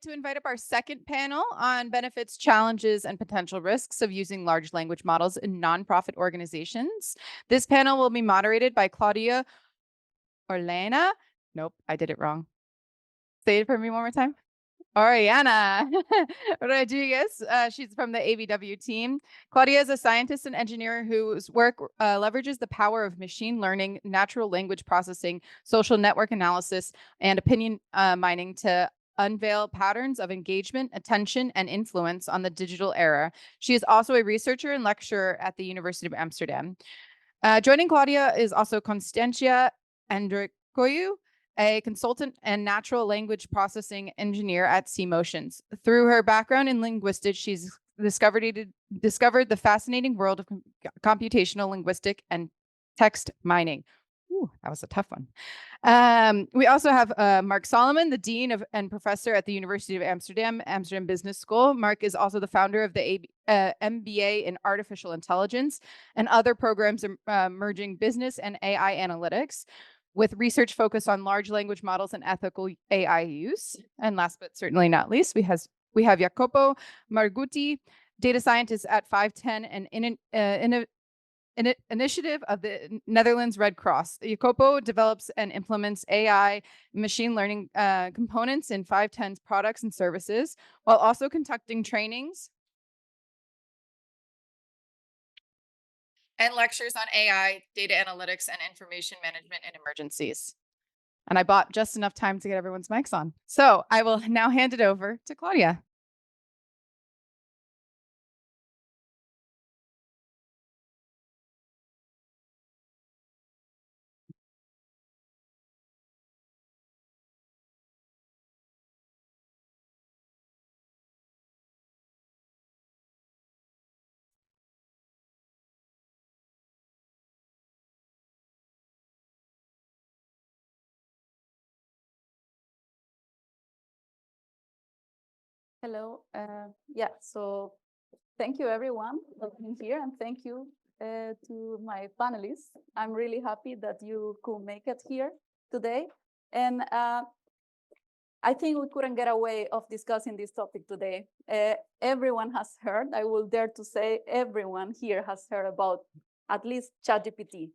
to invite up our second panel on benefits, challenges, and potential risks of using large language models in nonprofit organizations. This panel will be moderated by Claudia Orellana. Nope, I did it wrong. Say it for me one more time. Orellana Rodriguez. She's from the ABW team. Claudia is a scientist and engineer whose work leverages the power of machine learning, natural language processing, social network analysis, and opinion mining to unveil patterns of engagement, attention, and influence on the digital era. She is also a researcher and lecturer at the University of Amsterdam. Joining Claudia is also Konstantina Andronikou, a consultant and natural language processing engineer at Cmotions. Through her background in linguistics, she's discovered the fascinating world of computational linguistic and text mining. Ooh, that was a tough one. We also have Marc Salomon, the dean and professor at the University of Amsterdam, Amsterdam Business School. Marc is also the founder of the MBA in Artificial Intelligence and other programs merging business and AI analytics, with research focused on large language models and ethical AI use. And last but certainly not least, we have Jacopo Margutti, data scientist at 510 and initiative of the Netherlands Red Cross. Jacopo develops and implements AI machine learning components in 510's products and services, while also conducting trainings and lectures on AI, data analytics, and information management in emergencies. And I bought just enough time to get everyone's mics on. So I will now hand it over to Claudia. Hello. So thank you everyone for being here, and thank you to my panelists. I'm really happy that you could make it here today. And I think we couldn't get away of discussing this topic today. Everyone has heard, I will dare to say everyone here has heard about at least ChatGPT.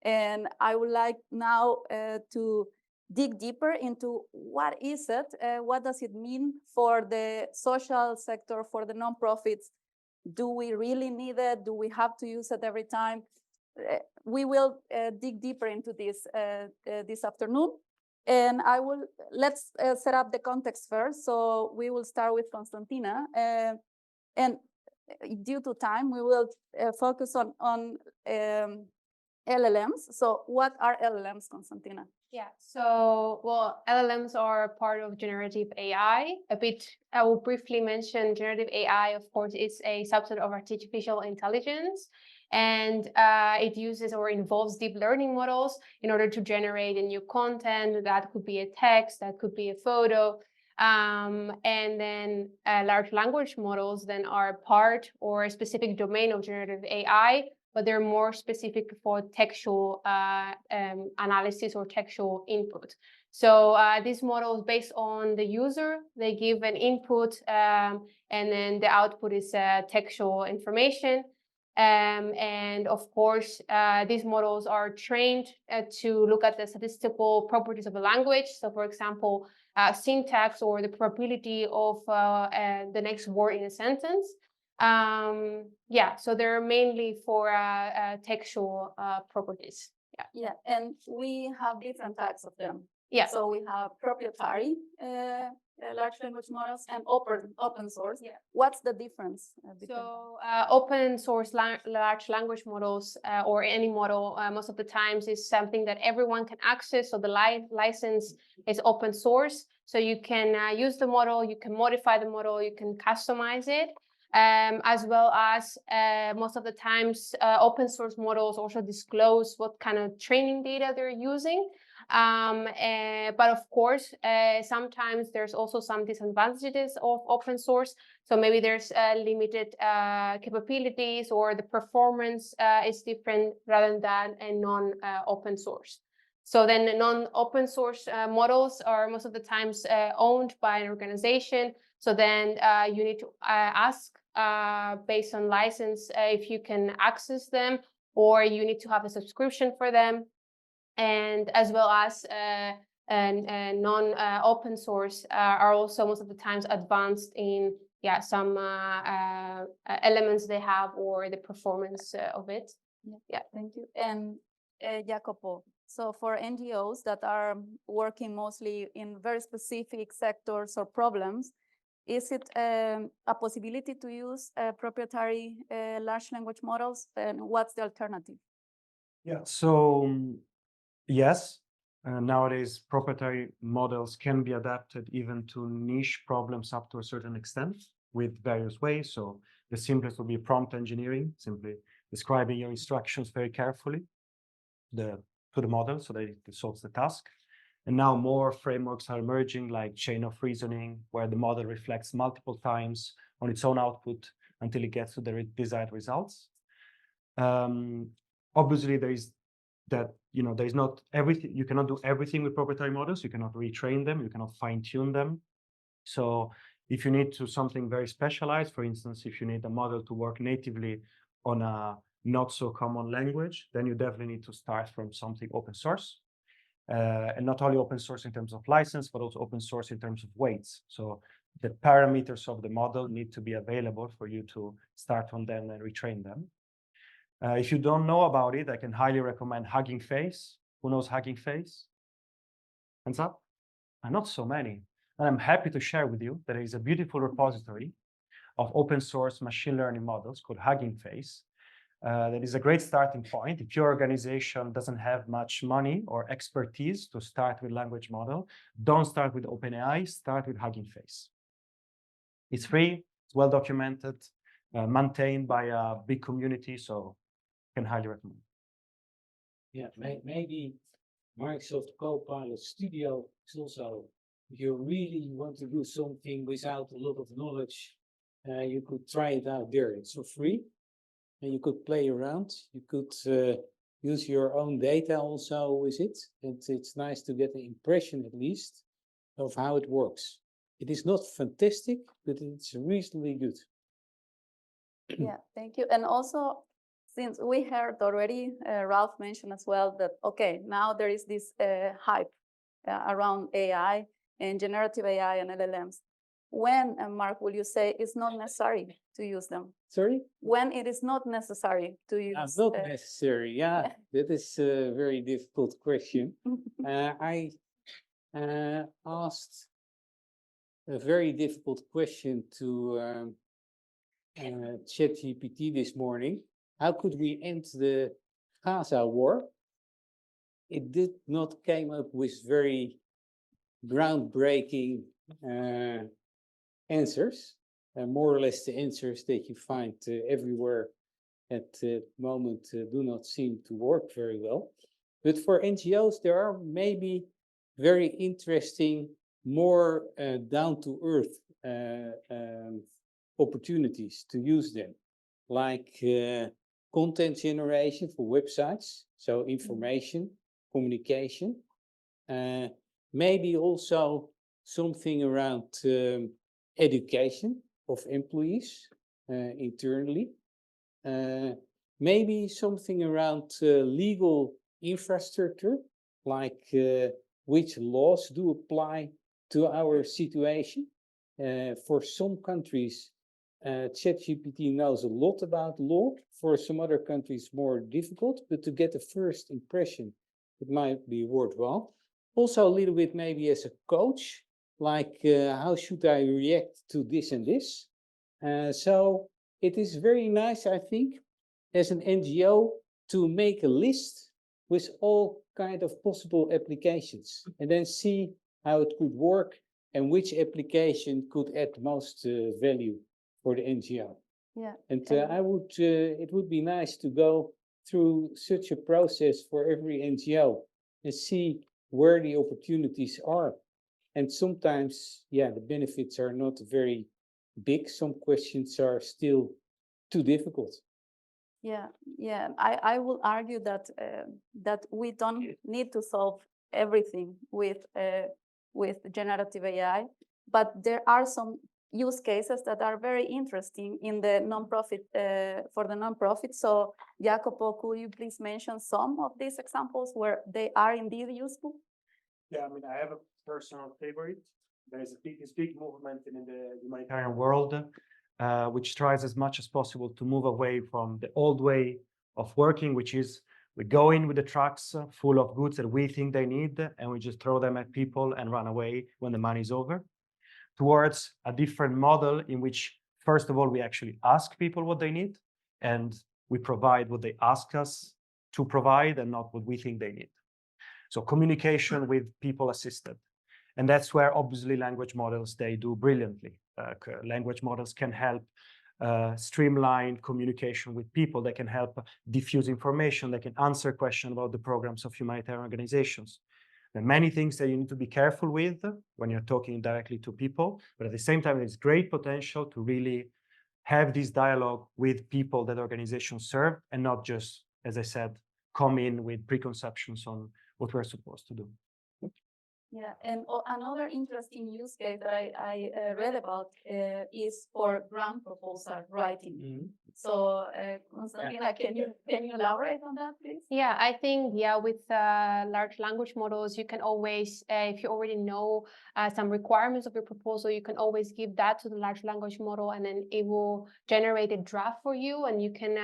And I would like now to dig deeper into what is it, what does it mean for the social sector, for the nonprofits? Do we really need it? Do we have to use it every time? We will dig deeper into this this afternoon. And let's set up the context first. So we will start with Konstantina. And due to time, we will focus on LLMs. So what are LLMs, Konstantina? Yeah, so, well, LLMs are part of generative AI. I will briefly mention generative AI, of course, is a subset of artificial intelligence. And it uses or involves deep learning models in order to generate a new content. That could be a text, that could be a photo. And then large language models then are part or a specific domain of generative AI, but they're more specific for textual analysis or textual input. So these models, based on the user, they give an input, and then the output is textual information. And of course, these models are trained to look at the statistical properties of a language. So, for example, syntax or the probability of the next word in a sentence. So they're mainly for textual properties. Yeah, and we have different types of them. Yeah. So we have proprietary large language models and open source. Yeah. What's the difference? So open source large language models or any model most of the times is something that everyone can access. So the license is open source. So you can use the model, you can modify the model, you can customize it. As well as most of the times open source models also disclose what kind of training data they're using. But of course, sometimes there's also some disadvantages of open source. So maybe there's limited capabilities, or the performance is different rather than a non-open source. So then non-open source models are most of the times owned by an organization. So then you need to ask based on license if you can access them, or you need to have a subscription for them. And as well as non-open source are also most of the times advanced in some elements they have or the performance of it. Yeah, thank you. And Jacopo, so for NGOs that are working mostly in very specific sectors or problems, is it a possibility to use proprietary large language models? And what's the alternative? Yeah, so yes, nowadays proprietary models can be adapted even to niche problems up to a certain extent with various ways. So the simplest would be prompt engineering, simply describing your instructions very carefully to the model so that it solves the task. And now more frameworks are emerging, like chain of reasoning, where the model reflects multiple times on its own output until it gets to the desired results. Obviously, there is that, there is not everything, you cannot do everything with proprietary models. You cannot retrain them, you cannot fine tune them. So if you need to something very specialized, for instance, if you need a model to work natively on a not so common language, then you definitely need to start from something open source. And not only open source in terms of license, but also open source in terms of weights. So the parameters of the model need to be available for you to start from them and retrain them. If you don't know about it, I can highly recommend Hugging Face. Who knows Hugging Face? Hands up? Not so many. And I'm happy to share with you that there is a beautiful repository of open source machine learning models called Hugging Face. That is a great starting point. If your organization doesn't have much money or expertise to start with language model, don't start with OpenAI, start with Hugging Face. It's free, it's well documented, maintained by a big community, so I can highly recommend. Yeah, maybe Microsoft Copilot Studio is also, if you really want to do something without a lot of knowledge, you could try it out there. It's for free. And you could play around. You could use your own data also with it. And it's nice to get an impression, at least, of how it works. It is not fantastic, but it's reasonably good. Yeah, thank you. And also, since we heard already, Ralph mentioned as well that, okay, now there is this hype around AI and generative AI and LLMs. When, Mark, will you say it's not necessary to use them? Sorry? When it is not necessary to use? Not necessary, yeah. That is a very difficult question. I asked a very difficult question to ChatGPT this morning. How could we end the Gaza war? It did not came up with very groundbreaking answers. More or less the answers that you find everywhere at the moment do not seem to work very well. But for NGOs, there are maybe very interesting, more down-to-earth opportunities to use them, like content generation for websites, so information, communication, maybe also something around education of employees internally, maybe something around legal infrastructure, like which laws do apply to our situation. For some countries, ChatGPT knows a lot about law. For some other countries, more difficult, but to get a first impression, it might be worthwhile. Also a little bit maybe as a coach, like how should I react to this and this? So it is very nice, I think, as an NGO to make a list with all kind of possible applications and then see how it could work and which application could add most value for the NGO. Yeah. And it would be nice to go through such a process for every NGO and see where the opportunities are. And sometimes, yeah, the benefits are not very big. Some questions are still too difficult. Yeah. I will argue that that we don't need to solve everything with generative AI, but there are some use cases that are very interesting in the nonprofit for the nonprofit. So, Jacopo, could you please mention some of these examples where they are indeed useful? Yeah, I mean, I have a personal favorite. There's this big movement in the humanitarian world, which tries as much as possible to move away from the old way of working, which is we go in with the trucks full of goods that we think they need, and we just throw them at people and run away when the money's over, towards a different model in which, first of all, we actually ask people what they need, and we provide what they ask us to provide and not what we think they need. So communication with people assisted. And that's where obviously language models, they do brilliantly. Language models can help streamline communication with people. They can help diffuse information. They can answer questions about the programs of humanitarian organizations. There are many things that you need to be careful with when you're talking directly to people, but at the same time, there's great potential to really have this dialogue with people that organizations serve and not just, as I said, come in with preconceptions on what we're supposed to do. Yeah, and another interesting use case that I read about is for grant proposal writing. So, Konstantina, can you elaborate on that, please? Yeah, I think, with large language models, you can always, if you already know some requirements of your proposal, you can always give that to the large language model, and then it will generate a draft for you, and you can,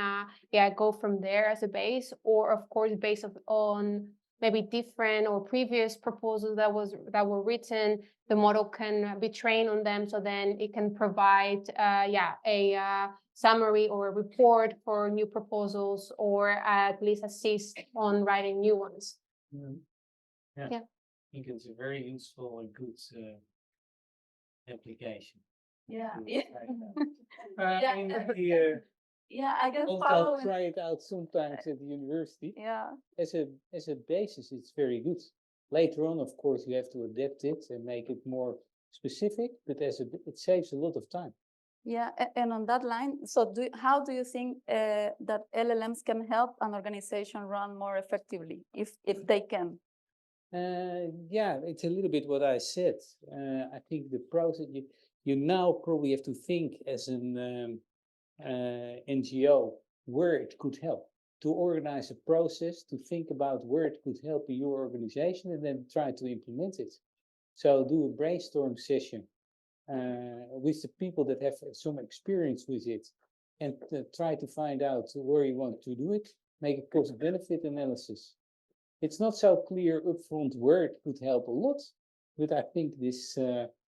go from there as a base, or of course, based on maybe different or previous proposals that were written, the model can be trained on them, so then it can provide a summary or a report for new proposals, or at least assist on writing new ones. Yeah. I think it's a very useful and good application. Yeah. Yeah, I guess I'll try it out sometimes at the university. Yeah. As a basis, it's very good. Later on, of course, you have to adapt it and make it more specific, but it saves a lot of time. Yeah, and on that line, so how do you think that LLMs can help an organization run more effectively, if they can? Yeah, it's a little bit what I said. I think the process, you now probably have to think as an NGO where it could help, to organize a process, to think about where it could help in your organization, and then try to implement it. So do a brainstorm session with the people that have some experience with it, and try to find out where you want to do it, make a cost-benefit analysis. It's not so clear upfront where it could help a lot, but I think this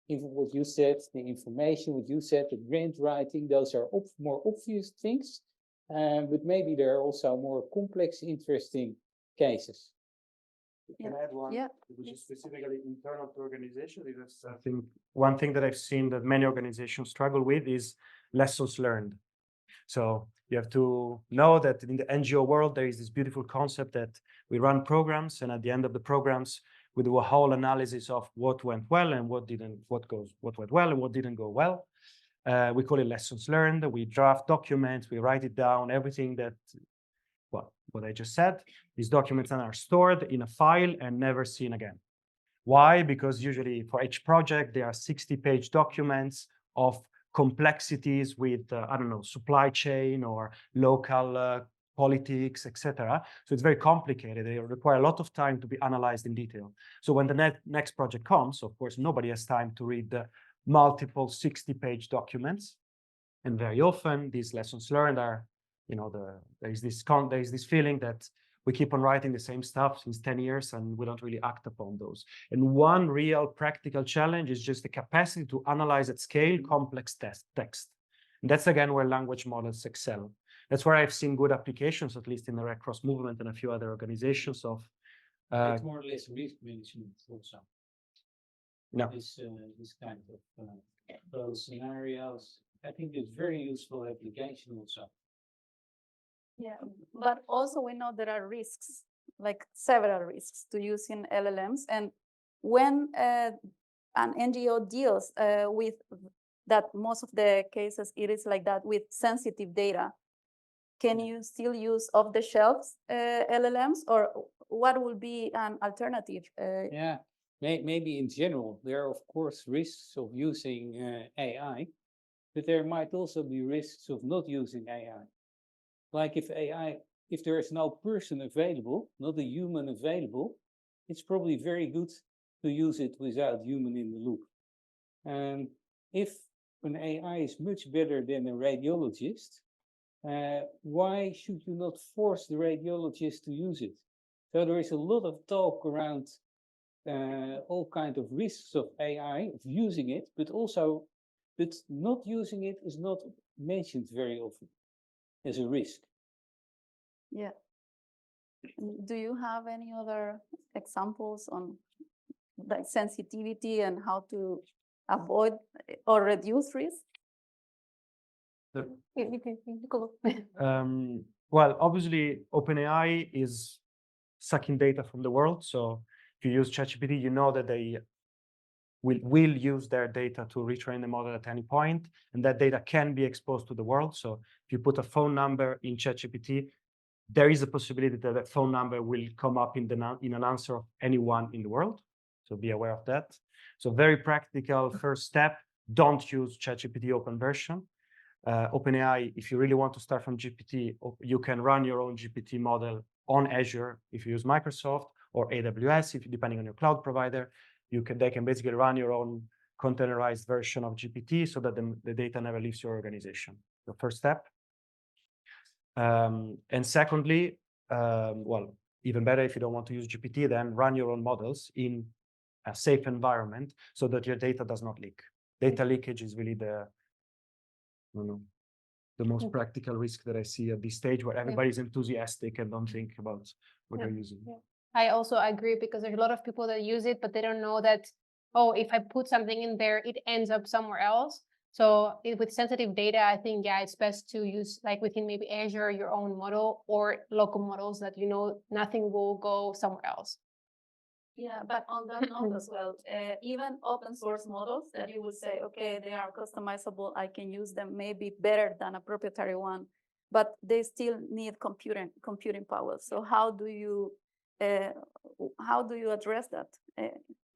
what you said, the information, what you said, the grant writing, those are more obvious things, but maybe there are also more complex, interesting cases. Can I add one? Yeah. Which is specifically internal to organizations. Because I think one thing that I've seen that many organizations struggle with is lessons learned. So you have to know that in the NGO world, there is this beautiful concept that we run programs, and at the end of the programs, we do a whole analysis of what went well and what went well and what didn't go well. We call it lessons learned. We draft documents, we write it down, everything that, what I just said. These documents are stored in a file and never seen again. Why? Because usually for each project, there are 60-page documents of complexities with, supply chain or local politics, etc. So it's very complicated. They require a lot of time to be analyzed in detail. So when the next project comes, of course, nobody has time to read the multiple 60-page documents. And very often these lessons learned are, there's this feeling that we keep on writing the same stuff since 10 years and we don't really act upon those. And one real practical challenge is just the capacity to analyze at scale complex text. And that's again where language models excel. That's where I've seen good applications, at least in the Red Cross movement and a few other organizations of. It's more or less risk management also. No. This kind of those scenarios. I think it's very useful application also. Yeah, but also we know there are risks, like several risks to using LLMs. And when an NGO deals with that, most of the cases it is like that with sensitive data, can you still use off-the-shelf LLMs, or what will be an alternative? Yeah, maybe in general, there are of course risks of using AI, but there might also be risks of not using AI. Like if there is no person available, not a human available, it's probably very good to use it without human in the loop. And if an AI is much better than a radiologist, why should you not force the radiologist to use it? So there is a lot of talk around all kinds of risks of AI, of using it, but not using it is not mentioned very often as a risk. Yeah. Do you have any other examples on the sensitivity and how to avoid or reduce risk? Well, obviously, OpenAI is sucking data from the world. So if you use ChatGPT, you know that they will use their data to retrain the model at any point, and that data can be exposed to the world. So if you put a phone number in ChatGPT, there is a possibility that that phone number will come up in an answer of anyone in the world. So be aware of that. So very practical first step, don't use ChatGPT open version. OpenAI, if you really want to start from GPT, you can run your own GPT model on Azure if you use Microsoft, or AWS, depending on your cloud provider. They can basically run your own containerized version of GPT so that the data never leaves your organization. The first step. And secondly, well, even better if you don't want to use GPT, then run your own models in a safe environment so that your data does not leak. Data leakage is really the most practical risk that I see at this stage, where everybody's enthusiastic and don't think about what they're using. I also agree, because there's a lot of people that use it, but they don't know that, oh, if I put something in there, it ends up somewhere else. So with sensitive data, I think, yeah, it's best to use, like within maybe Azure, your own model, or local models that you know nothing will go somewhere else. Yeah, but on that note as well, even open source models that you will say, okay, they are customizable, I can use them maybe better than a proprietary one, but they still need computing power. So how do you address that?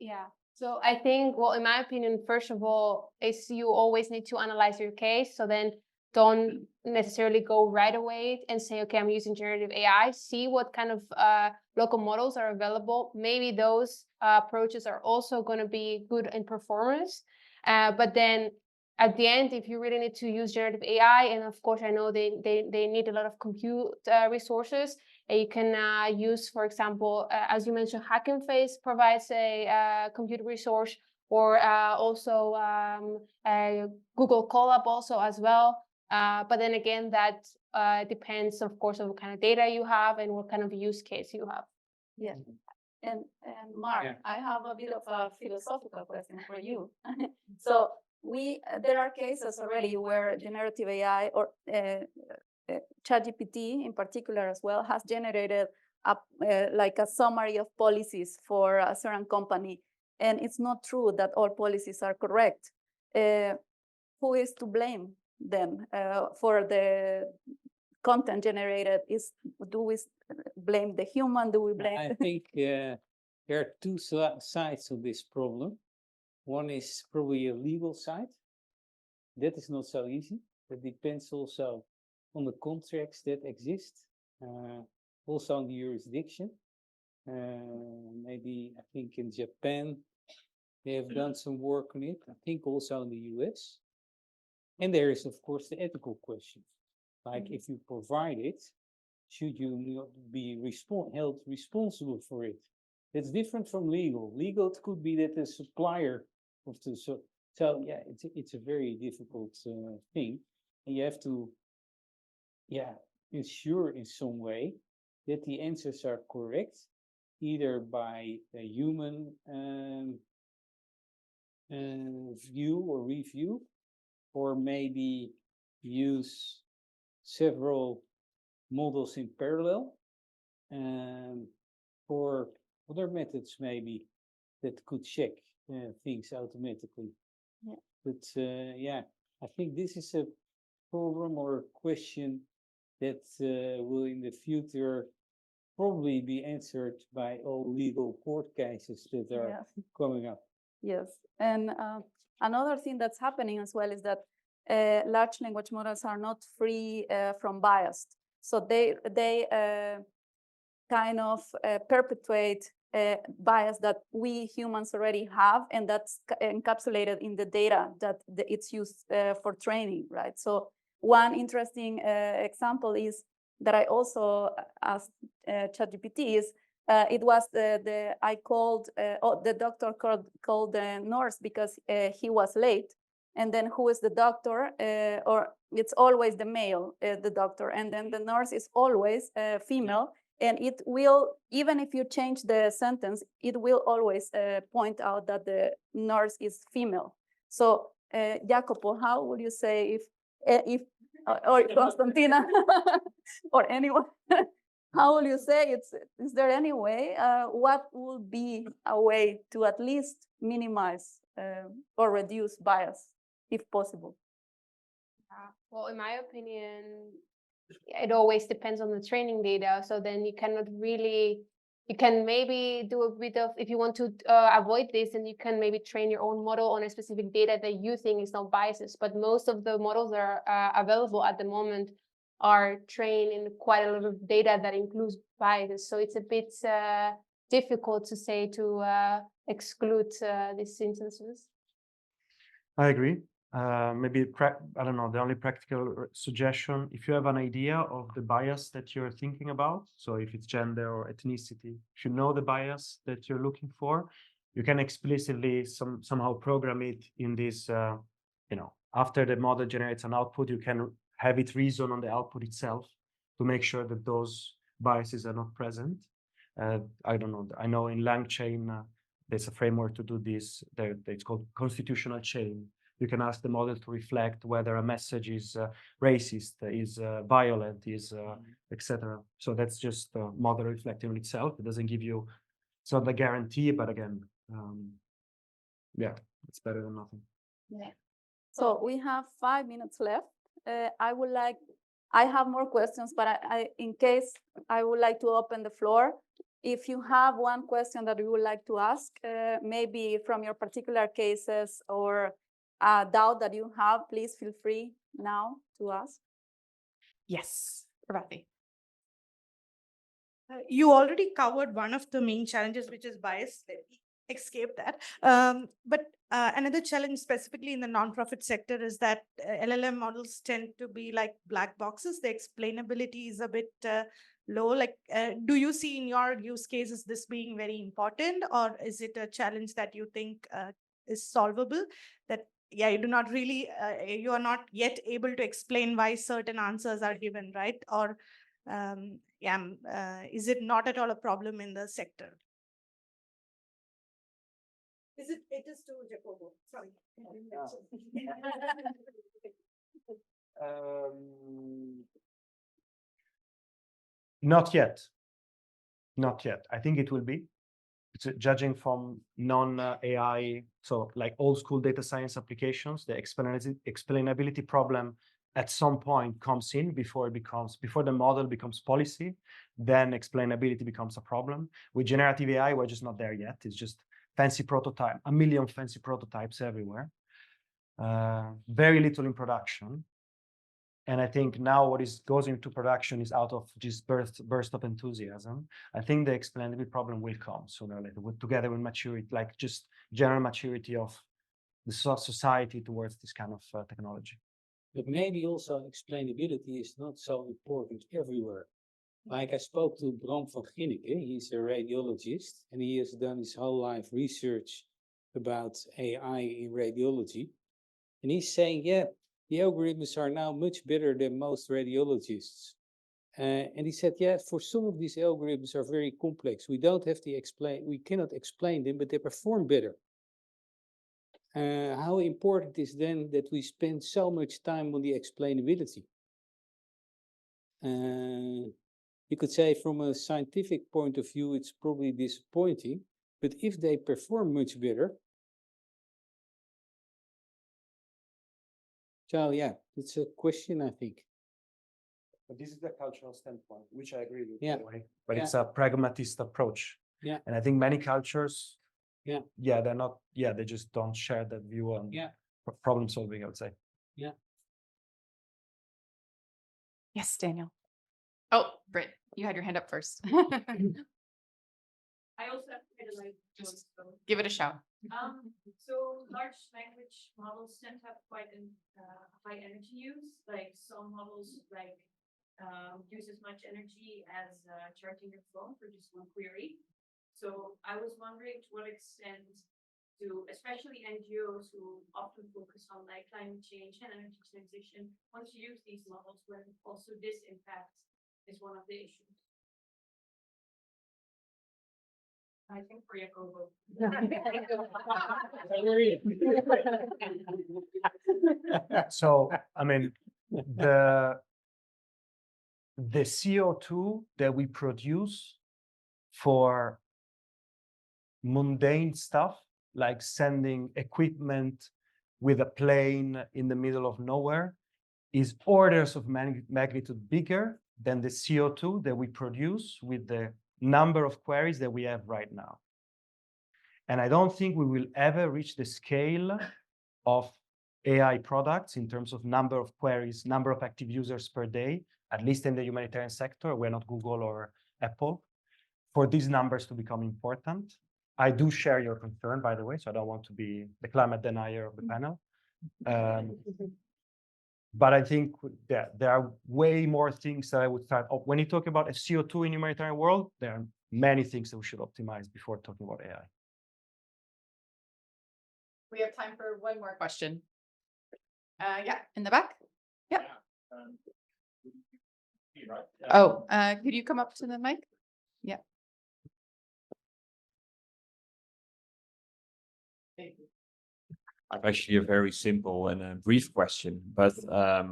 Yeah. So I think, well, in my opinion, first of all, is you always need to analyze your case. So then don't necessarily go right away and say, okay, I'm using generative AI. See what kind of local models are available. Maybe those approaches are also going to be good in performance. But then at the end, if you really need to use generative AI, and of course, I know they need a lot of compute resources, you can use, for example, as you mentioned, Hugging Face provides a compute resource, or also Google Colab also as well. But then again, that depends, of course, on what kind of data you have and what kind of use case you have. Yeah. And Marc, I have a bit of a philosophical question for you. So there are cases already where generative AI or ChatGPT in particular as well has generated like a summary of policies for a certain company, and it's not true that all policies are correct. Who is to blame then for the content generated? Do we blame the human? Do we blame? I think there are two sides of this problem. One is probably a legal side. That is not so easy. That depends also on the contracts that exist, also on the jurisdiction. Maybe I think in Japan they have done some work on it. I think also in the US. And there is, of course, the ethical question. Like, if you provide it, should you be held responsible for it? That's different from legal. Legal, it could be that the supplier of the so yeah, it's a very difficult thing, and you have to ensure in some way that the answers are correct, either by a human view or review, or maybe use several models in parallel, or other methods maybe that could check things automatically. Yeah. But I think this is a problem or a question that will in the future probably be answered by all legal court cases that are Yeah. coming up. Yes, and another thing that's happening as well is that large language models are not free from bias. So they kind of perpetuate bias that we humans already have, and that's encapsulated in the data that it's used for training, right? So one interesting example is that I also asked ChatGPT is it was I called the doctor called the nurse because he was late, and then who is the doctor? Or it's always the male, the doctor, and then the nurse is always female. And it will, even if you change the sentence, it will always point out that the nurse is female. So, Jacopo, how would you say if or Konstantina or anyone, how will you say it's? Is there any way? What would be a way to at least minimize or reduce bias, if possible? Well, in my opinion, it always depends on the training data. So then you cannot really, you can maybe do a bit of, if you want to avoid this, and you can maybe train your own model on a specific data that you think is not biases. But most of the models that are available at the moment are trained in quite a lot of data that includes biases. So it's a bit difficult to say to exclude these instances. I agree. Maybe I don't know, the only practical suggestion, if you have an idea of the bias that you're thinking about, so if it's gender or ethnicity, if you know the bias that you're looking for, you can explicitly somehow program it in this, after the model generates an output, you can have it reason on the output itself to make sure that those biases are not present. I don't know, I know in LangChain, there's a framework to do this. It's called constitutional chain. You can ask the model to reflect whether a message is racist, is violent, is etc. So that's just the model reflecting on itself. It doesn't give you, it's not a guarantee, but again, yeah, it's better than nothing. Yeah. So we have 5 minutes left. I have more questions, but in case I would like to open the floor. If you have one question that you would like to ask, maybe from your particular cases or a doubt that you have, please feel free now to ask. Yes, Pravati. You already covered one of the main challenges, which is bias. Let me escape that. But another challenge specifically in the nonprofit sector is that LLM models tend to be like black boxes. The explainability is a bit low. Like, do you see in your use cases this being very important, or is it a challenge that you think is solvable? That yeah, you do not really, you are not yet able to explain why certain answers are given, right? Or is it not at all a problem in the sector? It is to Jacopo. Sorry. Not yet. Not yet. I think it will be. It's judging from non-AI, so like old school data science applications, the explainability problem at some point comes in before the model becomes policy, then explainability becomes a problem. With generative AI, we're just not there yet. It's just fancy prototype, a million fancy prototypes everywhere. Very little in production. And I think now what goes into production is out of just burst of enthusiasm. I think the explainability problem will come sooner or later, together with maturity, like just general maturity of the society towards this kind of technology. But maybe also explainability is not so important everywhere. Like I spoke to Bram van Ginneke, he's a radiologist, and he has done his whole life research about AI in radiology. And he's saying, yeah, the algorithms are now much better than most radiologists. And he said, yeah, for some of these algorithms are very complex. We cannot explain them, but they perform better. How important is then that we spend so much time on the explainability? You could say from a scientific point of view, it's probably disappointing, but if they perform much better, so yeah, it's a question, I think. But this is the cultural standpoint, which I agree with, Yeah. by the way. But Yeah. it's a pragmatist approach. Yeah. And I think many cultures, Yeah. they're not, they just don't share that view on Yeah. problem solving, I would say. Yes, Daniel. Oh, Britt, you had your hand up first. I also have quite a light voice, so. Give it a shout. So large language models tend to have quite a high energy use, like some models use as much energy as charging your phone for just one query. So I was wondering to what extent do, especially NGOs who often focus on like climate change and energy transition, want to use these models when also this impact is one of the issues. I think for Jacobo. So, I mean, the CO2 that we produce for mundane stuff, like sending equipment with a plane in the middle of nowhere, is orders of magnitude bigger than the CO2 that we produce with the number of queries that we have right now. And I don't think we will ever reach the scale of AI products in terms of number of queries, number of active users per day, at least in the humanitarian sector. We're not Google or Apple, for these numbers to become important. I do share your concern, by the way, so I don't want to be the climate denier of the panel. But I think there are way more things that I would start. When you talk about a CO2 in humanitarian world, there are many things that we should optimize before talking about AI. We have time for one more question. Yeah, in the back. Yep. Oh, could you come up to the mic? Yeah. I have actually a very simple and a brief question, but I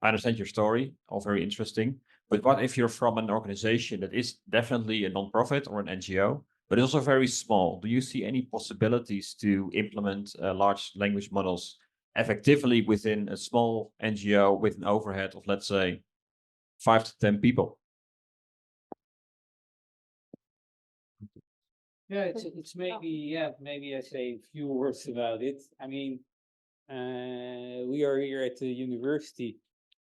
understand your story, all very interesting. But what if you're from an organization that is definitely a nonprofit or an NGO, but also very small? Do you see any possibilities to implement large language models effectively within a small NGO with an overhead of, let's say, 5 to 10 people? Yeah, it's maybe I say a few words about it. I mean, we are here at the university,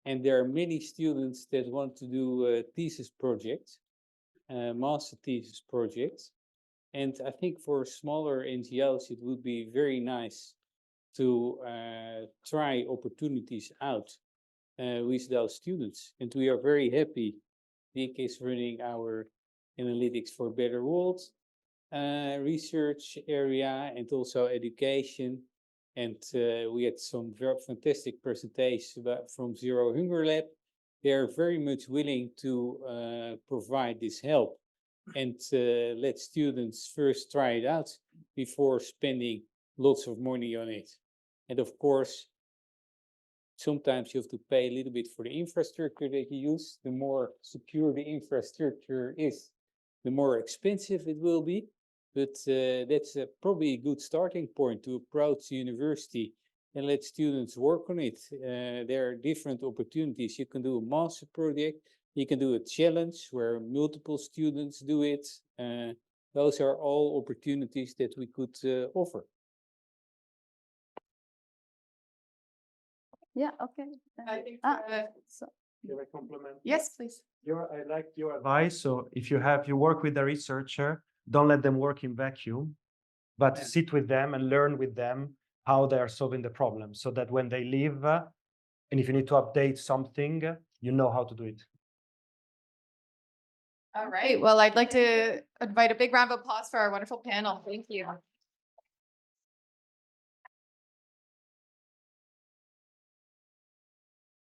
and there are many students that want to do thesis projects, master thesis projects. And I think for smaller NGOs, it would be very nice to try opportunities out with those students. And we are very happy. Nick is running our Analytics for a Better World research area and also education. And we had some very fantastic presentations from Zero Hunger Lab. They are very much willing to provide this help and let students first try it out before spending lots of money on it. And of course, sometimes you have to pay a little bit for the infrastructure that you use. The more secure the infrastructure is, the more expensive it will be. But that's probably a good starting point to approach the university and let students work on it. There are different opportunities. You can do a master project. You can do a challenge where multiple students do it. Those are all opportunities that we could offer. Yeah, okay. I think, So, Can I compliment? yes, please. I like your advice. So if you work with a researcher, don't let them work in vacuum, but sit with them and learn with them how they are solving the problem, so that when they leave, and if you need to update something, you know how to do it. All right. Well, I'd like to invite a big round of applause for our wonderful panel. Thank you.